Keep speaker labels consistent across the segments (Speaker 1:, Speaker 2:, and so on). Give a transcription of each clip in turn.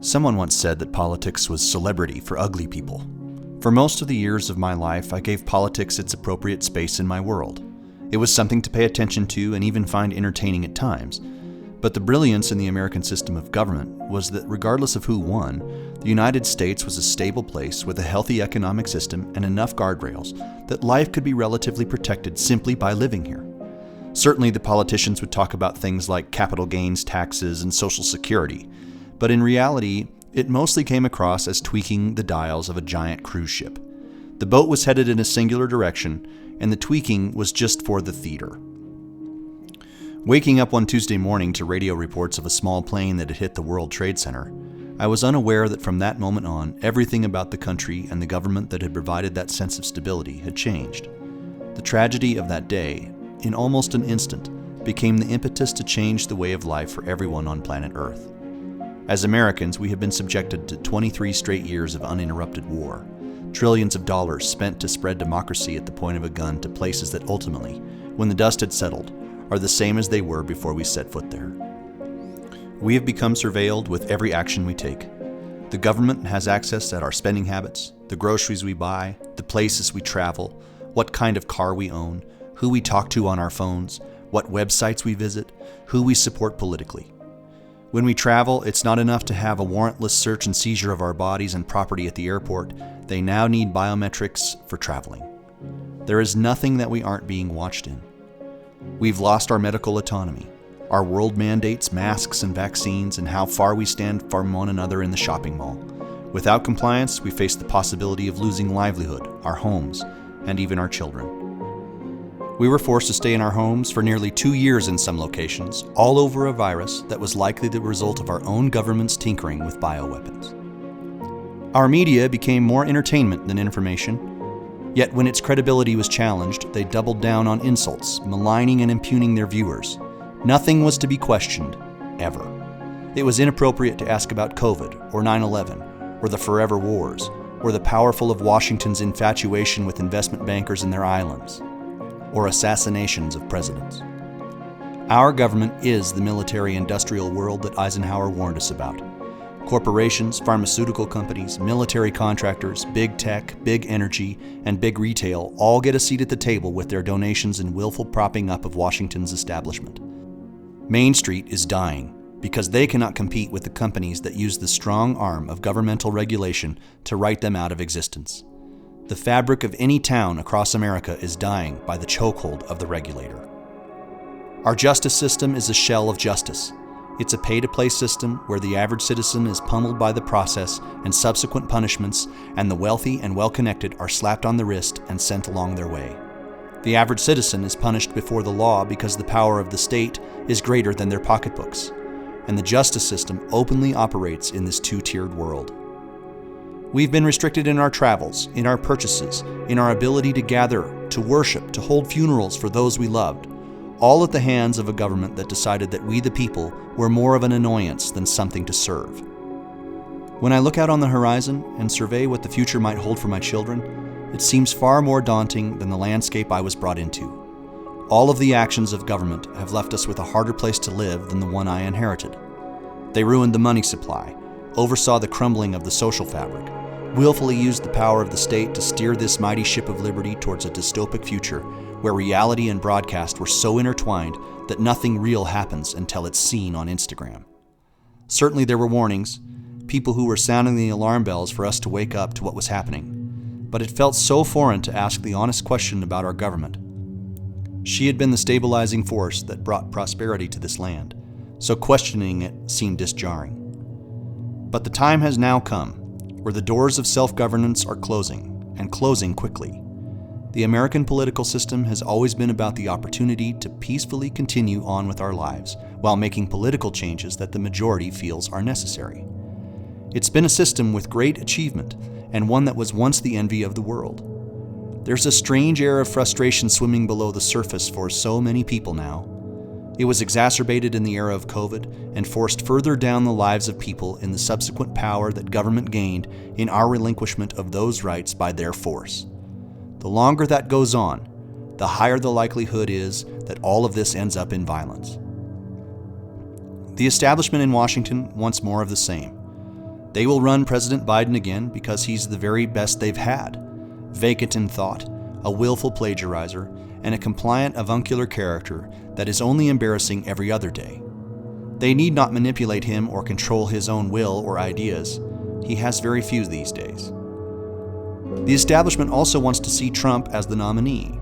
Speaker 1: Someone once said that politics was celebrity for ugly people. For most of the years of my life, I gave politics its appropriate space in my world. It was something to pay attention to and even find entertaining at times. But the brilliance in the American system of government was that regardless of who won, the United States was a stable place with a healthy economic system and enough guardrails that life could be relatively protected simply by living here. Certainly the politicians would talk about things like capital gains taxes and Social Security, but in reality, it mostly came across as tweaking the dials of a giant cruise ship. The boat was headed in a singular direction, and the tweaking was just for the theater. Waking up one Tuesday morning to radio reports of a small plane that had hit the World Trade Center, I was unaware that from that moment on, everything about the country and the government that had provided that sense of stability had changed. The tragedy of that day, in almost an instant, became the impetus to change the way of life for everyone on planet Earth. As Americans, we have been subjected to 23 straight years of uninterrupted war, trillions of dollars spent to spread democracy at the point of a gun to places that ultimately, when the dust had settled, are the same as they were before we set foot there. We have become surveilled with every action we take. The government has access at our spending habits, the groceries we buy, the places we travel, what kind of car we own, who we talk to on our phones, what websites we visit, who we support politically. When we travel, it's not enough to have a warrantless search and seizure of our bodies and property at the airport. They now need biometrics for traveling. There is nothing that we aren't being watched in. We've lost our medical autonomy. Our world mandates masks and vaccines and how far we stand from one another in the shopping mall. Without compliance, we face the possibility of losing livelihood, our homes, and even our children. We were forced to stay in our homes for nearly 2 years in some locations, all over a virus that was likely the result of our own government's tinkering with bioweapons. Our media became more entertainment than information, yet when its credibility was challenged, they doubled down on insults, maligning and impugning their viewers. Nothing was to be questioned, ever. It was inappropriate to ask about COVID, or 9/11, or the forever wars, or the powerful of Washington's infatuation with investment bankers and their islands, or assassinations of presidents. Our government is the military-industrial world that Eisenhower warned us about. Corporations, pharmaceutical companies, military contractors, big tech, big energy, and big retail all get a seat at the table with their donations and willful propping up of Washington's establishment. Main Street is dying because they cannot compete with the companies that use the strong arm of governmental regulation to write them out of existence. The fabric of any town across America is dying by the chokehold of the regulator. Our justice system is a shell of justice. It's a pay-to-play system where the average citizen is pummeled by the process and subsequent punishments, and the wealthy and well-connected are slapped on the wrist and sent along their way. The average citizen is punished before the law because the power of the state is greater than their pocketbooks, and the justice system openly operates in this two-tiered world. We've been restricted in our travels, in our purchases, in our ability to gather, to worship, to hold funerals for those we loved, all at the hands of a government that decided that we the people were more of an annoyance than something to serve. When I look out on the horizon and survey what the future might hold for my children, it seems far more daunting than the landscape I was brought into. All of the actions of government have left us with a harder place to live than the one I inherited. They ruined the money supply, oversaw the crumbling of the social fabric, willfully used the power of the state to steer this mighty ship of liberty towards a dystopic future where reality and broadcast were so intertwined that nothing real happens until it's seen on Instagram. Certainly there were warnings, people who were sounding the alarm bells for us to wake up to what was happening, but it felt so foreign to ask the honest question about our government. She had been the stabilizing force that brought prosperity to this land, so questioning it seemed disjarring. But the time has now come where the doors of self-governance are closing, and closing quickly. The American political system has always been about the opportunity to peacefully continue on with our lives while making political changes that the majority feels are necessary. It's been a system with great achievement, and one that was once the envy of the world. There's a strange air of frustration swimming below the surface for so many people now. It was exacerbated in the era of COVID and forced further down the lives of people in the subsequent power that government gained in our relinquishment of those rights by their force. The longer that goes on, the higher the likelihood is that all of this ends up in violence. The establishment in Washington wants more of the same. They will run President Biden again because he's the very best they've had. Vacant in thought, a willful plagiarizer, and a compliant avuncular character that is only embarrassing every other day. They need not manipulate him or control his own will or ideas. He has very few these days. The establishment also wants to see Trump as the nominee.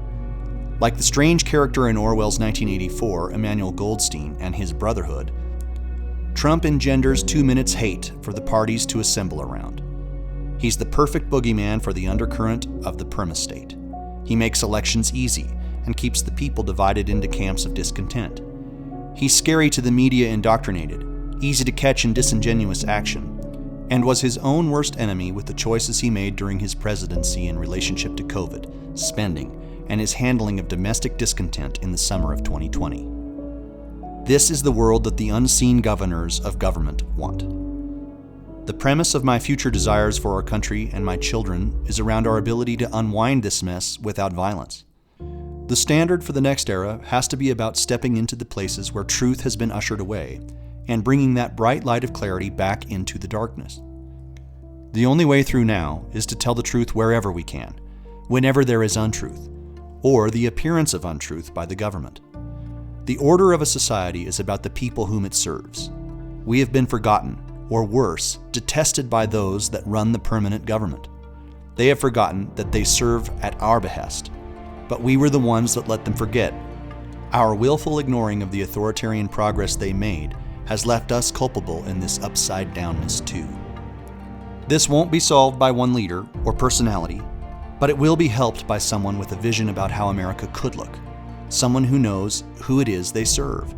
Speaker 1: Like the strange character in Orwell's 1984, Emmanuel Goldstein and his Brotherhood, Trump engenders 2 minutes hate for the parties to assemble around. He's the perfect boogeyman for the undercurrent of the permastate. He makes elections easy and keeps the people divided into camps of discontent. He's scary to the media indoctrinated, easy to catch in disingenuous action, and was his own worst enemy with the choices he made during his presidency in relationship to COVID, spending, and his handling of domestic discontent in the summer of 2020. This is the world that the unseen governors of government want. The premise of my future desires for our country and my children is around our ability to unwind this mess without violence. The standard for the next era has to be about stepping into the places where truth has been ushered away and bringing that bright light of clarity back into the darkness. The only way through now is to tell the truth wherever we can, whenever there is untruth, or the appearance of untruth by the government. The order of a society is about the people whom it serves. We have been forgotten, or worse, detested by those that run the permanent government. They have forgotten that they serve at our behest, but we were the ones that let them forget. Our willful ignoring of the authoritarian progress they made has left us culpable in this upside-downness too. This won't be solved by one leader or personality, but it will be helped by someone with a vision about how America could look, someone who knows who it is they serve.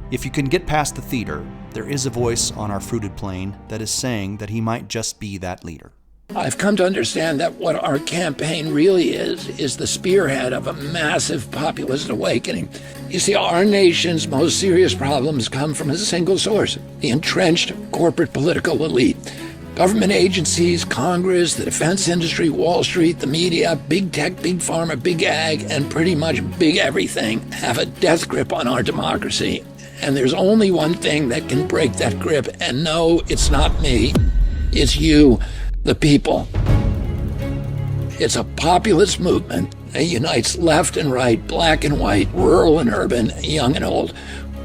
Speaker 1: If you can get past the theater, there is a voice on our fruited plain that is saying that he might just be that leader.
Speaker 2: I've come to understand that what our campaign really is the spearhead of a massive populist awakening. You see, our nation's most serious problems come from a single source: the entrenched corporate political elite. Government agencies, Congress, the defense industry, Wall Street, the media, big tech, big pharma, big ag, and pretty much big everything have a death grip on our democracy. And there's only one thing that can break that grip. And no, it's not me. It's you, the people. It's a populist movement that unites left and right, black and white, rural and urban, young and old.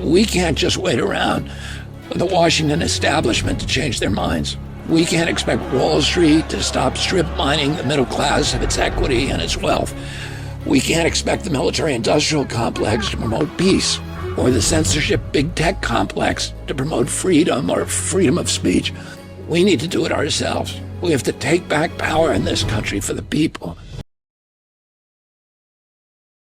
Speaker 2: We can't just wait around for the Washington establishment to change their minds. We can't expect Wall Street to stop strip mining the middle class of its equity and its wealth. We can't expect the military-industrial complex to promote peace, or the censorship big tech complex to promote freedom or freedom of speech. We need to do it ourselves. We have to take back power in this country for the people.